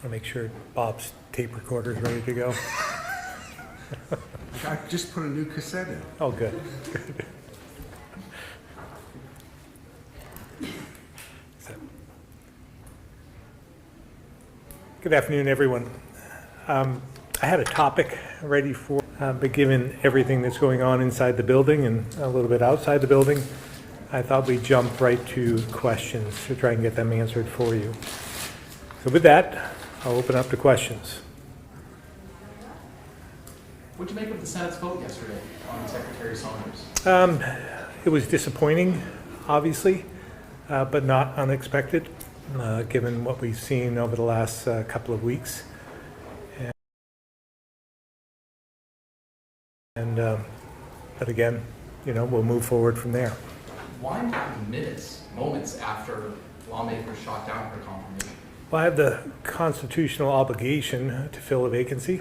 I'll make sure Bob's tape recorder is ready to go. I just put a new cassette in. Oh, good. Good afternoon, everyone. I had a topic ready for, but given everything that's going on inside the building and a little bit outside the building, I thought we'd jump right to questions to try and get them answered for you. So with that, I'll open up to questions. What did you make of the Senate's vote yesterday on Secretary Saunders? It was disappointing, obviously, but not unexpected, given what we've seen over the last couple of weeks. But again, we'll move forward from there. Why not moments after lawmakers shot down her confirmation? Well, I have the constitutional obligation to fill a vacancy,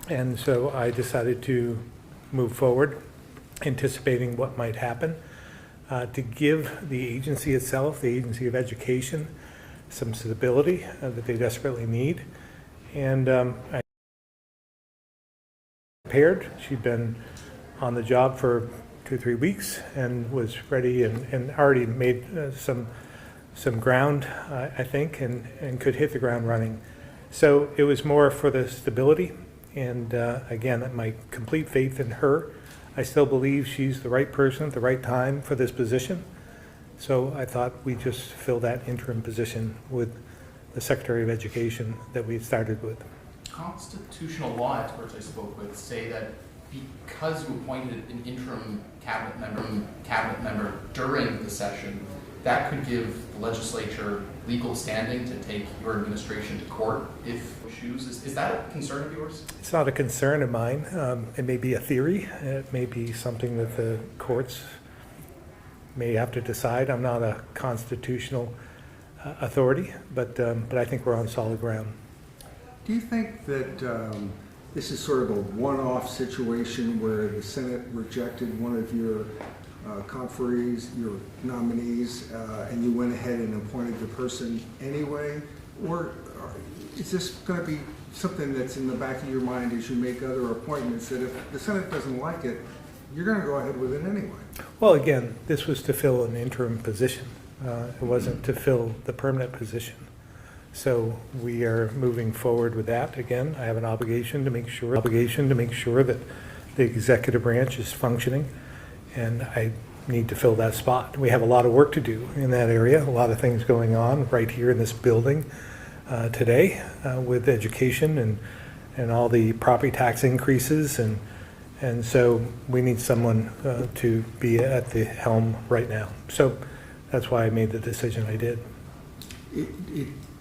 and so I decided to move forward, anticipating what might happen, to give the agency itself, the Agency of Education, some stability that they desperately need. And I prepared. She'd been on the job for 2 or 3 weeks and was ready and already made some ground, I think, and could hit the ground running. So it was more for the stability, and again, my complete faith in her. I still believe she's the right person at the right time for this position. So I thought we'd just fill that interim position with the Secretary of Education that we started with. Constitutional law experts I spoke with say that because you appointed an interim cabinet member during the session, that could give the legislature legal standing to take your administration to court if issues. Is that a concern of yours? It's not a concern of mine. It may be a theory. It may be something that the courts may have to decide. I'm not a constitutional authority, but I think we're on solid ground. Do you think that this is sort of a one-off situation where the Senate rejected one of your conferees, your nominees, and you went ahead and appointed the person anyway? Or is this going to be something that's in the back of your mind as you make other appointments, that if the Senate doesn't like it, you're going to go ahead with it anyway? Well, again, this was to fill an interim position. It wasn't to fill the permanent position. So we are moving forward with that. Again, I have an obligation to make sure that the executive branch is functioning, and I need to fill that spot. We have a lot of work to do in that area, a lot of things going on right here in this building today with education and all the property tax increases, and so we need someone to be at the helm right now. So that's why I made the decision I did.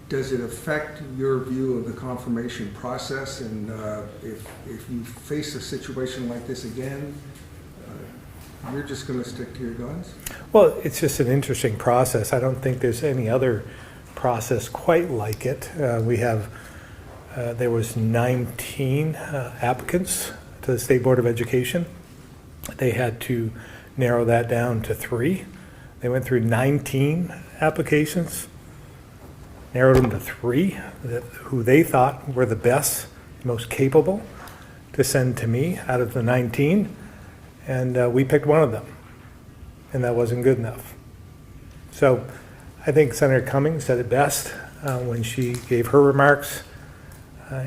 Does it affect your view of the confirmation process? And if you face a situation like this again, you're just going to stick to your guns? Well, it's just an interesting process. I don't think there's any other process quite like it. There was 19 applicants to the State Board of Education. They had to narrow that down to 3. They went through 19 applications, narrowed them to 3 who they thought were the best, most capable to send to me out of the 19, and we picked one of them, and that wasn't good enough. So I think Senator Cummings said it best when she gave her remarks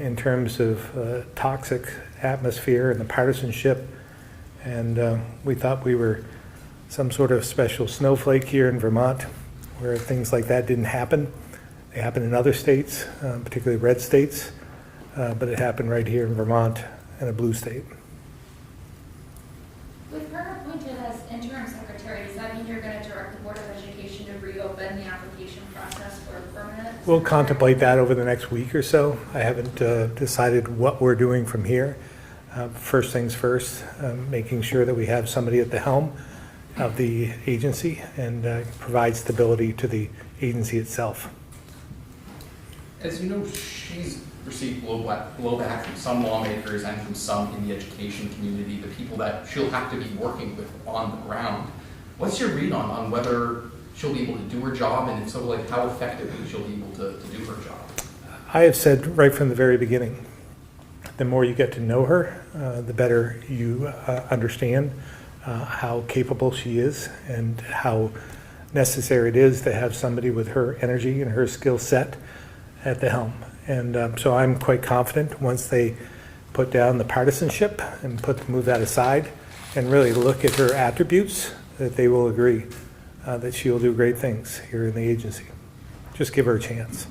in terms of toxic atmosphere and the partisanship, and we thought we were some sort of special snowflake here in Vermont where things like that didn't happen. They happen in other states, particularly red states, but it happened right here in Vermont in a blue state. With her appointed as interim secretary, does that mean you're going to direct the Board of Education to reopen the application process for a permanent? We'll contemplate that over the next week or so. I haven't decided what we're doing from here. First things first, making sure that we have somebody at the helm of the agency and provide stability to the agency itself. As you know, she's received blowback from some lawmakers and from some in the education community, the people that she'll have to be working with on the ground. What's your read on whether she'll be able to do her job, and if so, how effectively she'll be able to do her job? I have said right from the very beginning, the more you get to know her, the better you understand how capable she is and how necessary it is to have somebody with her energy and her skill set at the helm. And so I'm quite confident once they put down the partisanship and move that aside and really look at her attributes, that they will agree that she will do great things here in the agency. Just give her a chance.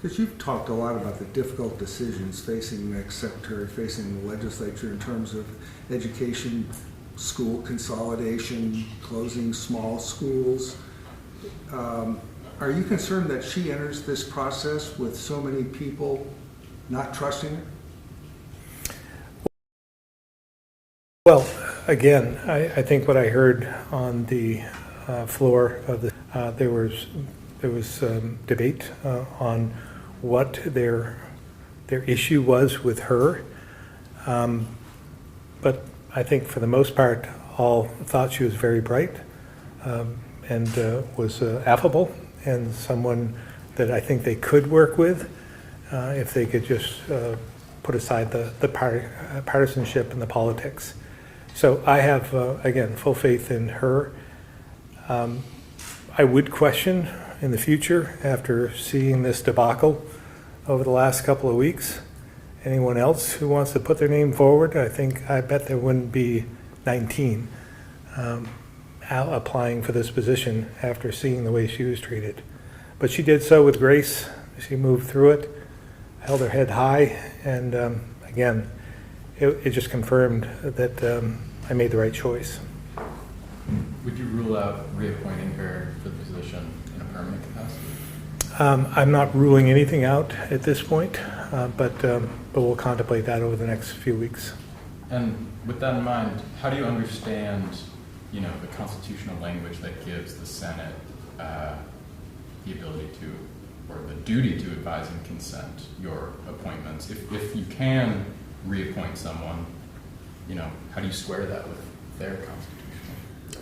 Because you've talked a lot about the difficult decisions facing the next secretary, facing the legislature in terms of education, school consolidation, closing small schools. Are you concerned that she enters this process with so many people not trusting her? Well, again, I think what I heard on the floor of the there was debate on what their issue was with her, but I think for the most part, all thought she was very bright and was affable and someone that I think they could work with if they could just put aside the partisanship and the politics. So I have, again, full faith in her. I would question in the future, after seeing this debacle over the last couple of weeks, anyone else who wants to put their name forward. I bet there wouldn't be 19 applying for this position after seeing the way she was treated. But she did so with grace. She moved through it, held her head high, and again, it just confirmed that I made the right choice. Would you rule out reappointing her for the position in a permanent capacity? I'm not ruling anything out at this point, but we'll contemplate that over the next few weeks. And with that in mind, how do you understand, the constitutional language that gives the Senate the ability to, or the duty to advise and consent your appointments? If you can reappoint someone, how do you square that with their constitution?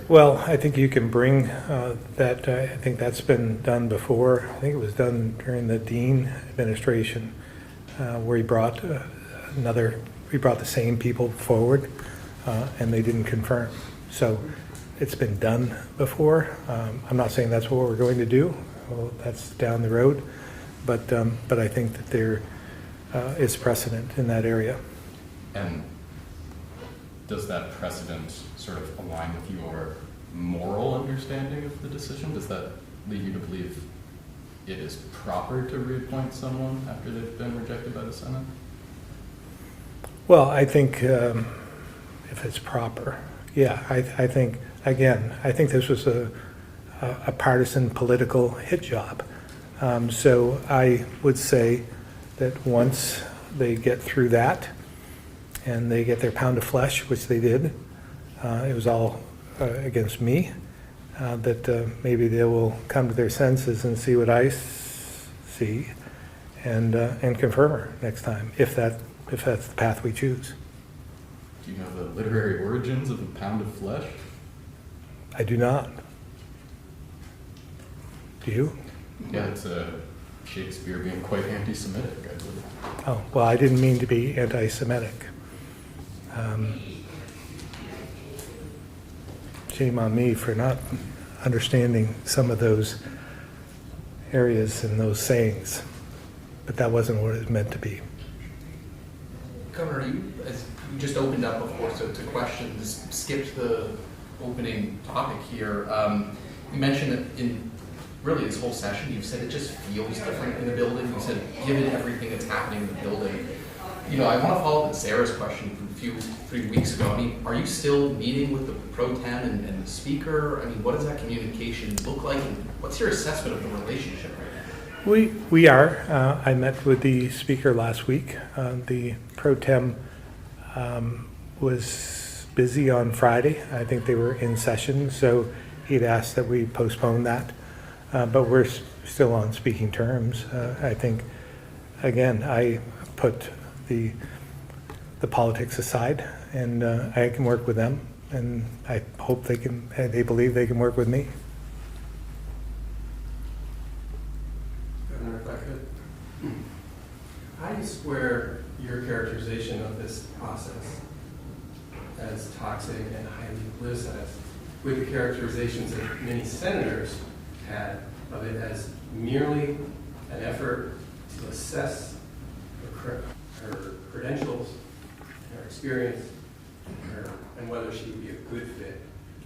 Well, I think you can bring that. I think that's been done before. I think it was done during the Dean administration, where he brought the same people forward, and they didn't confirm. So it's been done before. I'm not saying that's what we're going to do. Well, that's down the road, but I think that there is precedent in that area. And does that precedent sort of align with your moral understanding of the decision? Does that lead you to believe it is proper to reappoint someone after they've been rejected by the Senate? Well, I think if it's proper, yeah. I think this was a partisan political hit job. So I would say that once they get through that, and they get their pound of flesh, which they did. It was all against me. That maybe they will come to their senses and see what I see, and confirm her next time, if that's the path we choose. Do you know the literary origins of a pound of flesh? I do not. Do you? Yeah, it's Shakespeare being quite anti-Semitic, I believe. Oh, well, I didn't mean to be anti-Semitic. Shame on me for not understanding some of those areas and those sayings, but that wasn't what it was meant to be. Governor, as you just opened up before, so to questions, skipped the opening topic here. You mentioned that in really this whole session, you've said it just feels different in the building. You said, given everything that's happening in the building, I want to follow up with Sarah's question from a few weeks ago. I mean, are you still meeting with the pro tem and the speaker? I mean, what does that communication look like? And what's your assessment of the relationship right now? We are. I met with the speaker last week. The pro tem was busy on Friday. I think they were in session, so he'd asked that we postpone that. But we're still on speaking terms. I think, again, I put the politics aside, and I can work with them, and I hope they believe they can work with me. Governor, if I could. you square your characterization of this process as toxic and highly politicized with the characterizations that many senators had of it as merely an effort to assess her credentials, her experience, and whether she would be a good fit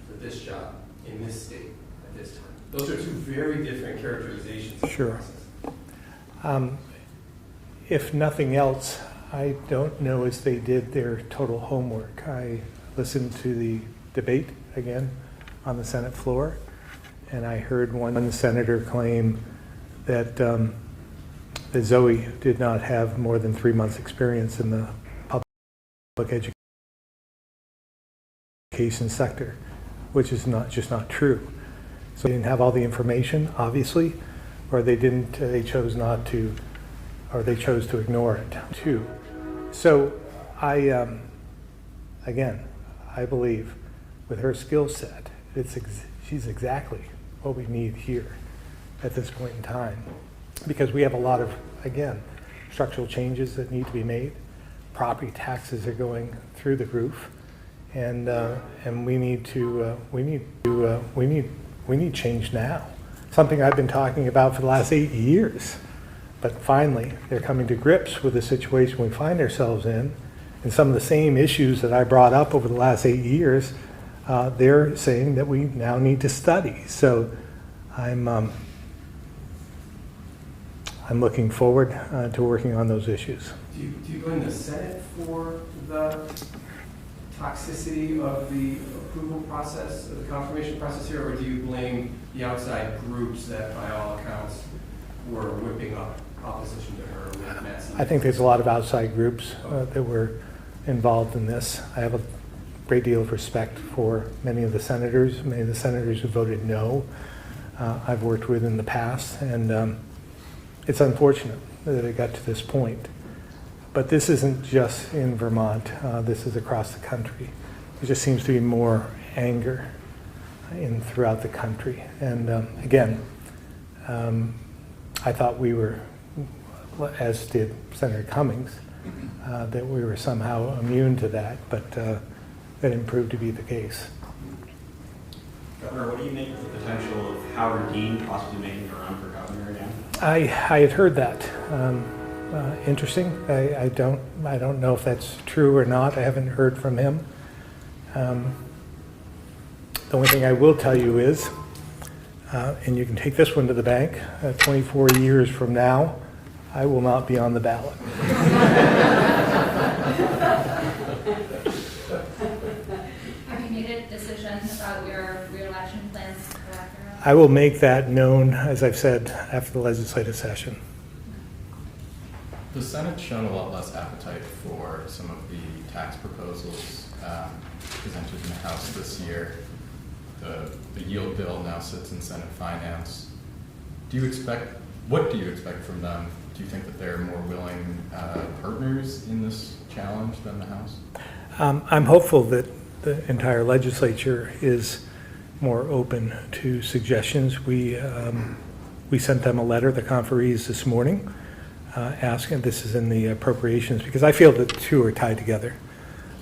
for this job in this state at this time? Those are two very different characterizations of the Sure. process. If nothing else, I don't know as they did their total homework. I listened to the debate again on the Senate floor, and I heard one senator claim that, that Zoe did not have more than 3 months' experience in the public education sector, which is just not true. So they didn't have all the information, obviously, or they chose not to, or they chose to ignore it too. So again, I believe with her skill set, she's exactly what we need here at this point in time, because we have a lot of, again, structural changes that need to be made. Property taxes are going through the roof, and we need change now. Something I've been talking about for the last 8 years. But finally, they're coming to grips with the situation we find ourselves in, and some of the same issues that I brought up over the last 8 years. They're saying that we now need to study. So I'm looking forward to working on those issues. Do you blame the Senate for the toxicity of the approval process, of the confirmation process here, or do you blame the outside groups that, by all accounts, were whipping up opposition to her with Nancy? I think there's a lot of outside groups that were involved in this. I have a great deal of respect for many of the senators who voted no. I've worked with in the past, and it's unfortunate that it got to this point. But this isn't just in Vermont. This is across the country. There just seems to be more anger throughout the country. And again, I thought we were, as did Senator Cummings, that we were somehow immune to that, but that didn't prove to be the case. Governor, what do you make of the potential of Howard Dean possibly making a run for governor again? I had heard that. Interesting. I don't know if that's true or not. I haven't heard from him. The only thing I will tell you is, and you can take this one to the bank, 24 years from now, I will not be on the ballot. Have you made a decision about your re-election plans after? I will make that known, as I've said, after the legislative session. The Senate's shown a lot less appetite for some of the tax proposals presented in the House this year. The yield bill now sits in Senate Finance. What do you expect from them? Do you think that they're more willing partners in this challenge than the House? I'm hopeful that the entire legislature is more open to suggestions. We sent them a letter, the conferees, this morning, asking, this is in the appropriations, because I feel that the two are tied together.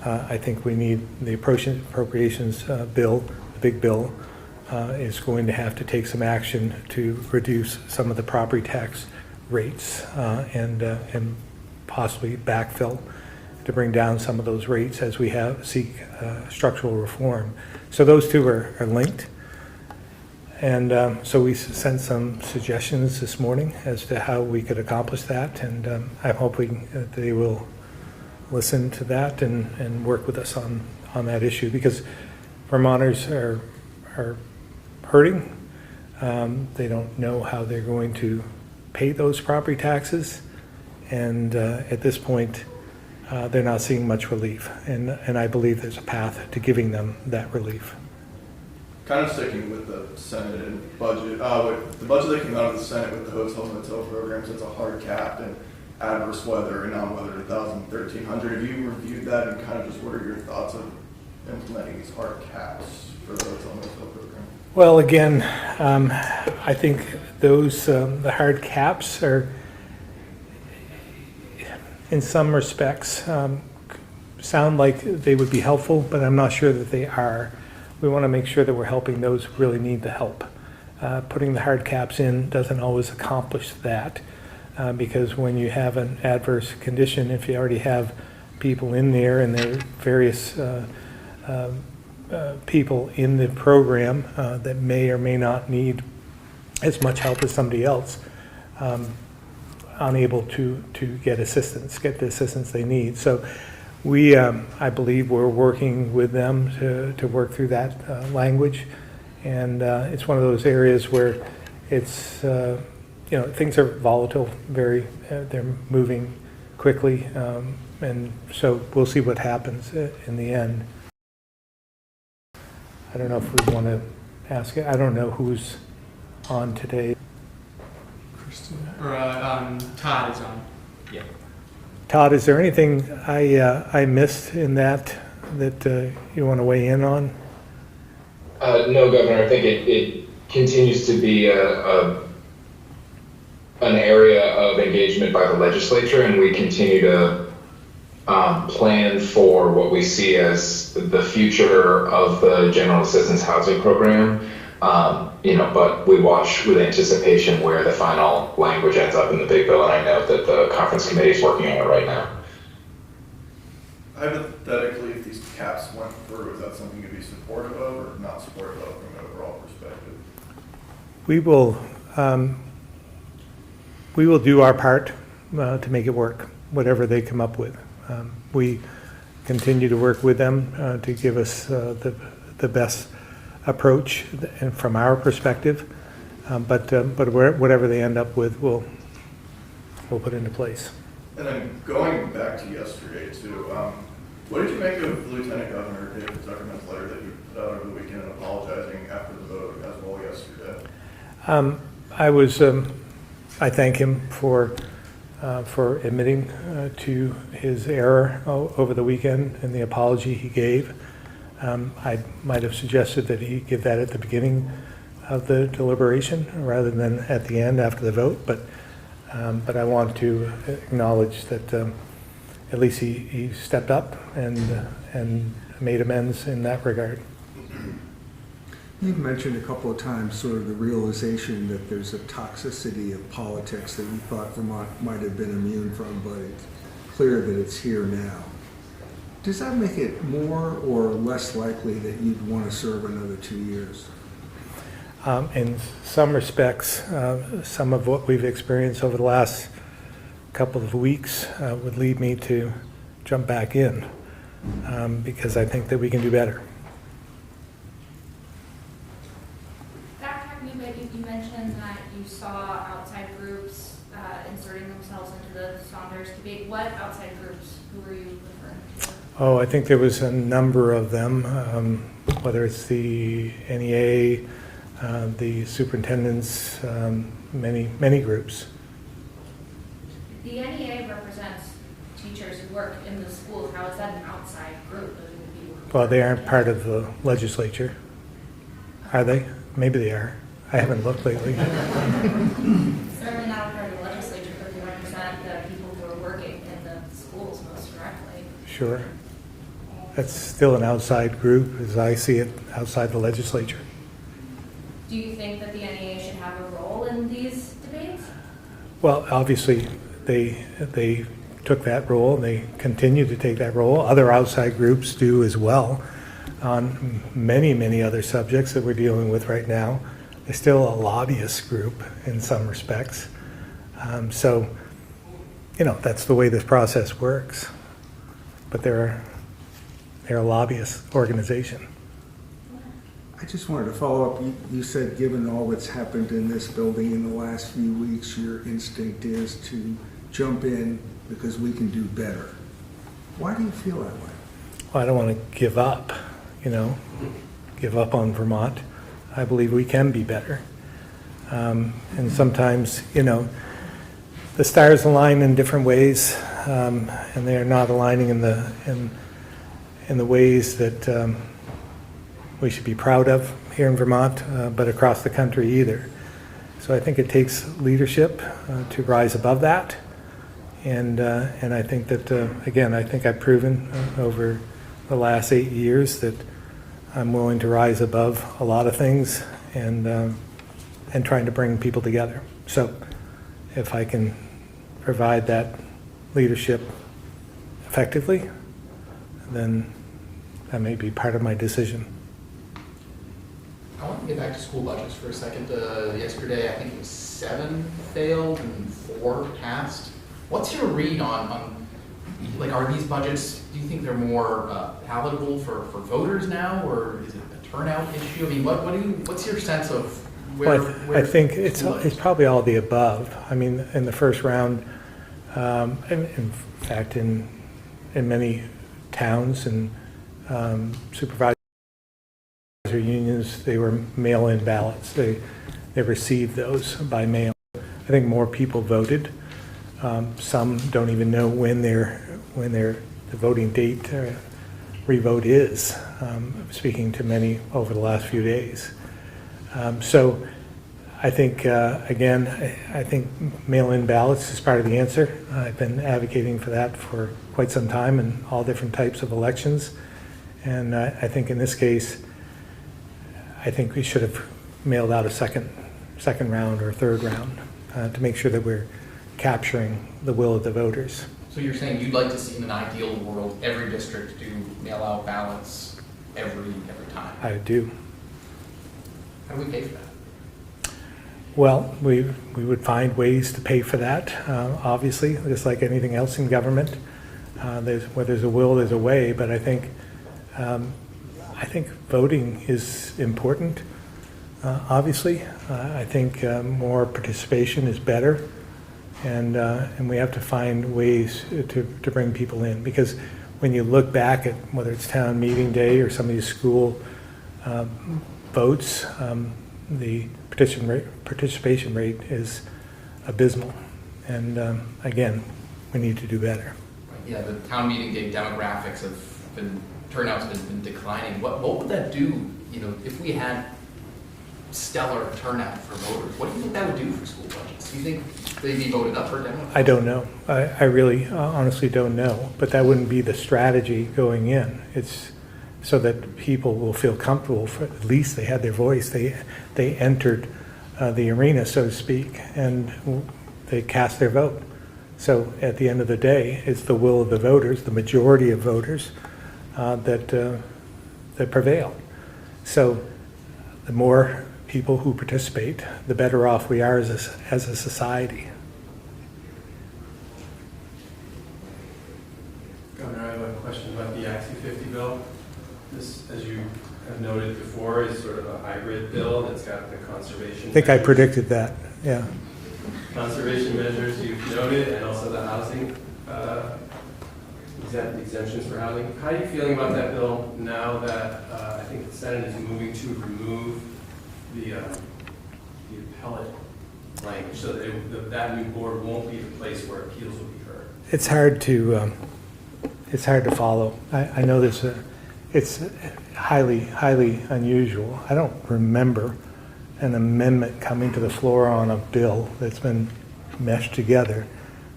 I think we need the appropriations bill, the big bill, is going to have to take some action to reduce some of the property tax rates and possibly backfill to bring down some of those rates as we seek structural reform. So those two are linked. And so we sent some suggestions this morning as to how we could accomplish that, and I'm hoping that they will listen to that and work with us on that issue, because Vermonters are hurting. They don't know how they're going to pay those property taxes, and at this point they're not seeing much relief, and I believe there's a path to giving them that relief. Kind of sticking with the Senate and budget, with the budget that came out of the Senate with the hotel motel programs, it's a hard cap and adverse weather and non-weather 1,300. Have you reviewed that, and kind of just what are your thoughts of implementing these hard caps for the hotel motel program? Well, again, I think those the hard caps are, in some respects, sound like they would be helpful, but I'm not sure that they are. We want to make sure that we're helping those who really need the help. Putting the hard caps in doesn't always accomplish that, because when you have an adverse condition, if you already have people in there and there are various people in the program that may or may not need as much help as somebody else, unable to get the assistance they need. So we, I believe we're working with them to work through that language. And it's one of those areas where it's, things are volatile, they're moving quickly. And so we'll see what happens in the end. I don't know if we want to ask it. I don't know who's on today. Or Todd is on. Yeah. Todd, is there anything I missed in that you want to weigh in on? No, Governor. I think it continues to be an area of engagement by the legislature, and we continue to plan for what we see as the future of the General Assistance Housing Program. But we watch with anticipation where the final language ends up in the big bill, and I know that the conference committee is working on it right now. Hypothetically, if these caps went through, is that something you'd be supportive of or not supportive of from an overall perspective? We will do our part to make it work, whatever they come up with. We continue to work with them to give us the best approach and from our perspective, but whatever they end up with, we'll put into place. And then going back to yesterday too, what did you make of Lieutenant Governor David Zuckerman's letter that he put out over the weekend apologizing after the vote as well yesterday? I thank him for admitting to his error over the weekend and the apology he gave. I might have suggested that he give that at the beginning of the deliberation rather than at the end after the vote, but I want to acknowledge that at least he stepped up and made amends in that regard. You've mentioned a couple of times sort of the realization that there's a toxicity of politics that you thought Vermont might have been immune from, but it's clear that it's here now. Does that make it more or less likely that you'd want to serve another 2 years? In some respects, some of what we've experienced over the last couple of weeks would lead me to jump back in because I think that we can do better. You mentioned that you saw outside groups inserting themselves into the Saunders debate. What outside groups? Who were you referring to? Oh, I think there was a number of them, whether it's the NEA, the superintendents, many groups. The NEA represents teachers who work in the schools. How is that an outside group? Well, they aren't part of the legislature, are they? Maybe they are. I haven't looked lately. Certainly not a part of the legislature, but they represent the people who are working in the schools most directly. Sure. That's still an outside group, as I see it, outside the legislature. Do you think that the NEA should have a role in these debates? Well, obviously, they took that role, and they continue to take that role. Other outside groups do as well on many other subjects that we're dealing with right now. They're still a lobbyist group in some respects. So, that's the way this process works. But they're a lobbyist organization. I just wanted to follow up. You said given all that's happened in this building in the last few weeks, your instinct is to jump in because we can do better. Why do you feel that way? Well, I don't want to give up, give up on Vermont. I believe we can be better. And sometimes, the stars align in different ways, and they're not aligning in the ways that we should be proud of here in Vermont, but across the country either. So I think it takes leadership to rise above that And I think that, again, I think I've proven over the last 8 years that I'm willing to rise above a lot of things and trying to bring people together. So if I can provide that leadership effectively, then that may be part of my decision. I want to get back to school budgets for a second. Yesterday, I think it was 7 failed and 4 passed. What's your read on like, are these budgets, do you think they're more palatable for voters now, or is it a turnout issue? I mean, what's your sense of where? Well, I think it's probably all the above. I mean, in the first round, in fact, in many towns and supervisor unions, they were mail-in ballots. They received those by mail. I think more people voted. Some don't even know when the voting date revote is. Speaking to many over the last few days. So I think, again, I think mail-in ballots is part of the answer. I've been advocating for that for quite some time in all different types of elections. And I think in this case, I think we should have mailed out a second round or third round to make sure that we're capturing the will of the voters. So you're saying you'd like to see in an ideal world every district do mail-out ballots every time? I do. How do we pay for that? Well, we would find ways to pay for that, obviously, just like anything else in government. Where there's a will, there's a way, but I think voting is important, obviously. I think more participation is better, and we have to find ways to bring people in, because when you look back at whether it's town meeting day or some of these school votes, the participation rate is abysmal, and again, we need to do better. Yeah, the town meeting day demographics turnout's been declining. What would that do, if we had stellar turnout for voters? What do you think that would do for school budgets? Do you think they'd be voted up or down? I don't know. I really honestly don't know, but that wouldn't be the strategy going in. It's so that people will feel comfortable, for at least they had their voice. They entered the arena, so to speak, and they cast their vote. So at the end of the day, it's the will of the voters, the majority of voters, that prevail. So the more people who participate, the better off we are as a society. Governor, I have a question about the Act 250 bill. This, as you have noted before, is sort of a hybrid bill that's got the conservation. I think I predicted that, yeah. Conservation measures you've noted, and also the housing exemptions for housing. How are you feeling about that bill now that I think the Senate is moving to remove the appellate language, so that that new board won't be the place where appeals will be heard? It's hard to follow. I know it's highly unusual. I don't remember an amendment coming to the floor on a bill that's been meshed together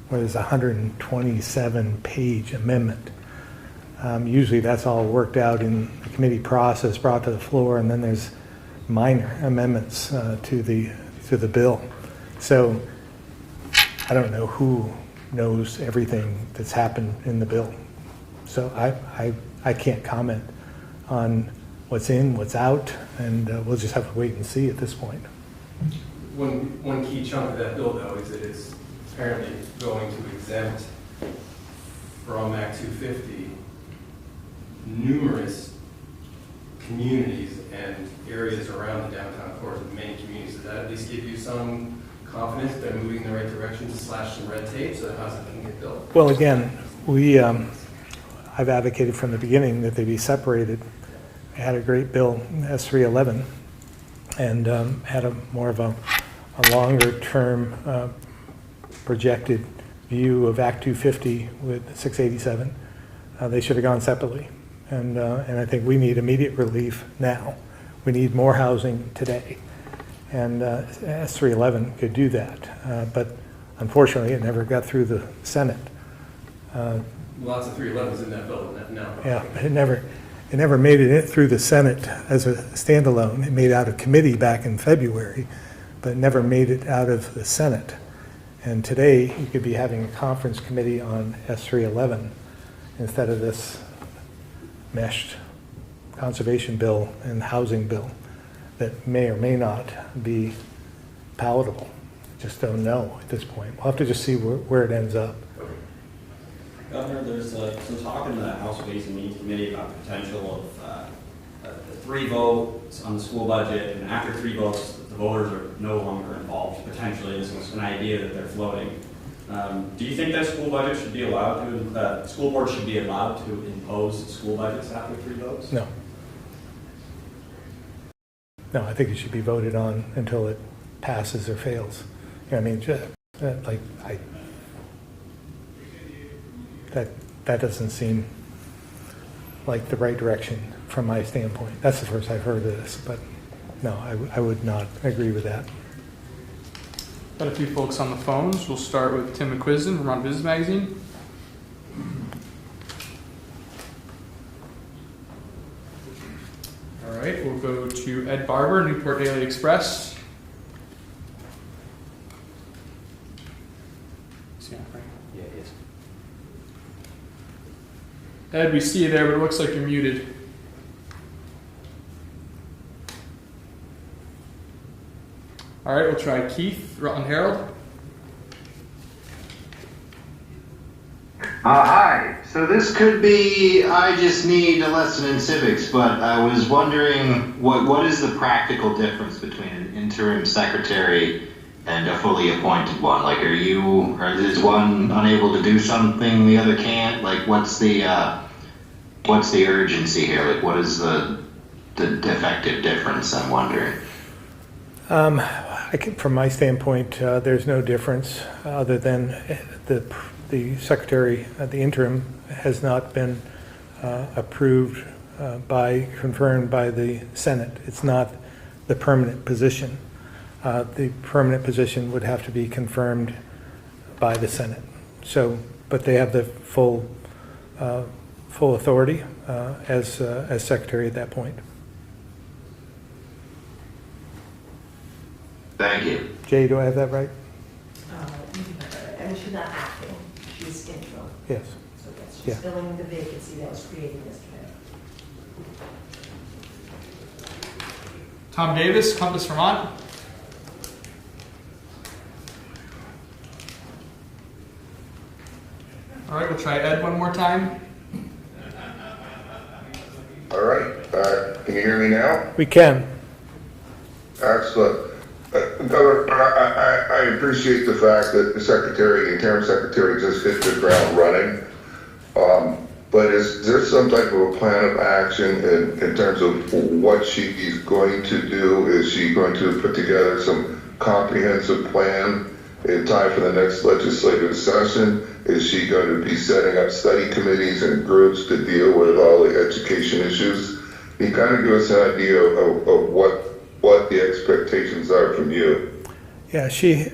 where there's a 127-page amendment. Usually that's all worked out in the committee process, brought to the floor, and then there's minor amendments to the bill. So I don't know who knows everything that's happened in the bill. So I can't comment on what's in, what's out, and we'll just have to wait and see at this point. One key chunk of that bill, though, is that it's apparently going to exempt from Act 250 numerous communities and areas around the downtown core of many communities. Does that at least give you some confidence that they're moving in the right direction to slash some red tape so that housing can get built? Well, again, I've advocated from the beginning that they be separated. I had a great bill, S311, and had a more of a longer-term projected view of Act 250 with 687. They should have gone separately, and I think we need immediate relief now. We need more housing today, and S311 could do that. But unfortunately, it never got through the Senate. Lots of 311s in that bill now. Yeah, it never made it through the Senate as a standalone. It made it out of committee back in February, but it never made it out of the Senate. And today, you could be having a conference committee on S311 instead of this meshed conservation bill and housing bill that may or may not be palatable. Just don't know at this point. We'll have to just see where it ends up. Governor, there's some talk in the House Ways and Means Committee about the potential of 3 votes on the school budget, and after 3 votes, the voters are no longer involved. Potentially, this is an idea that they're floating. Do you think that school budget should be allowed to, school boards should be allowed to impose school budgets after 3 votes? No. No, I think it should be voted on until it passes or fails. You know, I mean, that doesn't seem like the right direction from my standpoint. That's the first I've heard of this, but no, I would not agree with that. Got a few folks on the phones. We'll start with Tim McQuiston, Vermont Business Magazine. All right, we'll go to Ed Barber, Newport Daily Express. See him, Frank? Yeah, it is. Ed, we see you there, but it looks like you're muted. All right, we'll try Keith, Rutland Herald. Hi. So this could be, I just need a lesson in civics, but I was wondering what is the practical difference between an interim secretary and a fully appointed one? Like, is one unable to do something, the other can't? Like, what's the urgency here? Like, what is the effective difference, I'm wondering? From my standpoint, there's no difference other than the secretary, the interim, has not been approved confirmed by the Senate. It's not the permanent position. The permanent position would have to be confirmed by the Senate. So, but they have the full authority as secretary at that point. Thank you. Jay, do I have that right? And she's not acting, she's interim. Yes. So that's Yeah. just filling the vacancy that was created yesterday. Tom Davis, Compass Vermont. All right, we'll try Ed one more time. All right. Can you hear me now? We can. Excellent. Governor, I appreciate the fact that the interim secretary just hit the ground running. But is there some type of a plan of action in terms of what she's going to do? Is she going to put together some comprehensive plan in time for the next legislative session? Is she going to be setting up study committees and groups to deal with all the education issues? Can you kind of give us an idea of what the expectations are from you? Yeah, she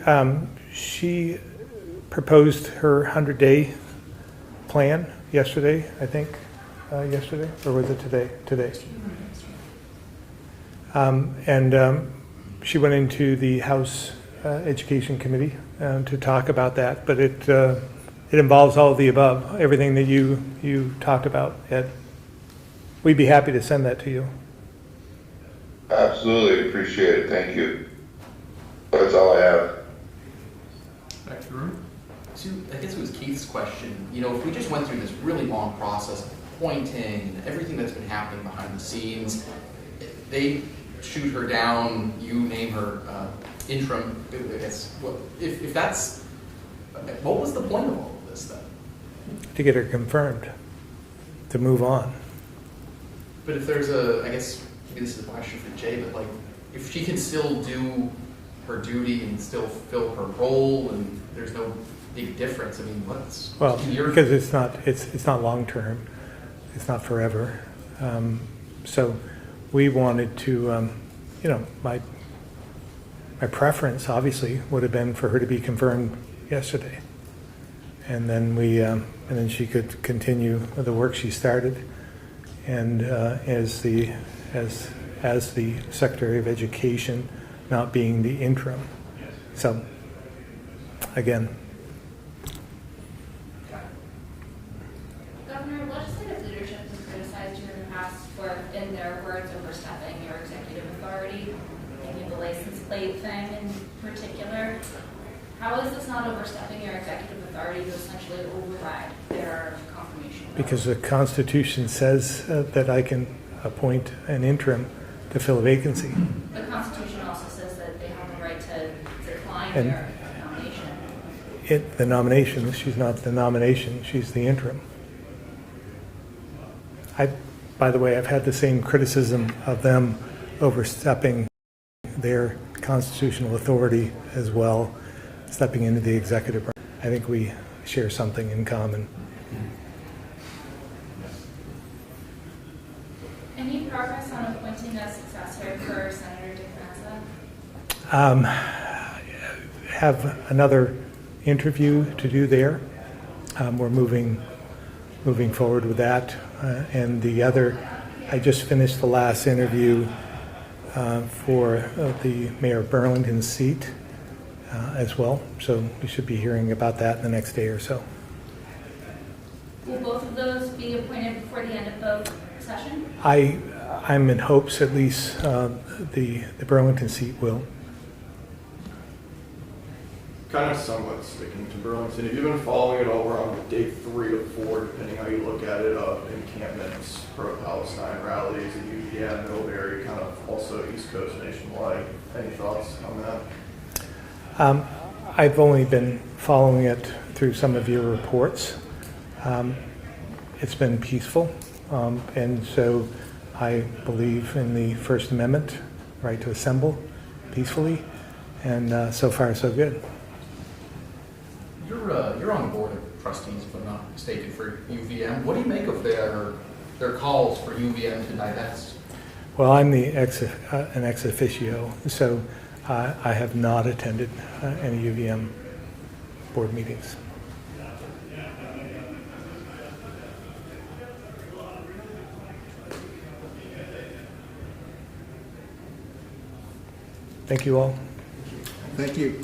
proposed her 100-day plan yesterday, I think. Yesterday, or was it today? Today. She went into the House Education Committee to talk about that, but it involves all of the above, everything that you talked about, Ed. We'd be happy to send that to you. Absolutely appreciate it. Thank you. That's all I have. Back to the room. I guess it was Keith's question. You know, if we just went through this really long process of appointing and everything that's been happening behind the scenes, they shoot her down, you name her interim. I guess, if that's, what was the point of all of this then? To get her confirmed, to move on. But if there's I guess maybe this is a question for Jay, but like, if she can still do her duty and still fill her role, and there's no big difference, I mean, because it's not long term, it's not forever. So we wanted to, my preference obviously would have been for her to be confirmed yesterday. And then and then she could continue the work she started. And as the Secretary of Education, not being the interim. So, again, Governor, legislative leadership has criticized you in the past for, in their words, overstepping your executive authority, maybe the license plate thing in particular. How is this not overstepping your executive authority to essentially override their confirmation? because the Constitution says that I can appoint an interim to fill a vacancy. The Constitution also says that they have the right to decline And- their nomination. The nomination, she's not the nomination, she's the interim. By the way, I've had the same criticism of them overstepping their constitutional authority as well, stepping into the executive branch. I think we share something in common. Any progress on appointing a successor for Senator Dick Maza? Have another interview to do there. We're moving forward with that. And the other, I just finished the last interview for the Mayor of Burlington's seat as well. So we should be hearing about that in the next day or so. Will both of those be appointed before the end of the session? I'm in hopes at least the Burlington seat will. Kind of somewhat sticking to Burlington. Have you been following it all? We're on day 3 of 4, depending how you look at it, of encampments, pro-Palestine rallies, and UVM, Middlebury, kind of also East Coast nationwide. Any thoughts on that? I've only been following it through some of your reports. It's been peaceful, and so I believe in the First Amendment, right to assemble peacefully, and so far so good. You're on the board of trustees, if I'm not mistaken, for UVM. What do you make of their calls for UVM to divest? Well, I'm an ex officio, so I have not attended any UVM board meetings. Thank you all. Thank you.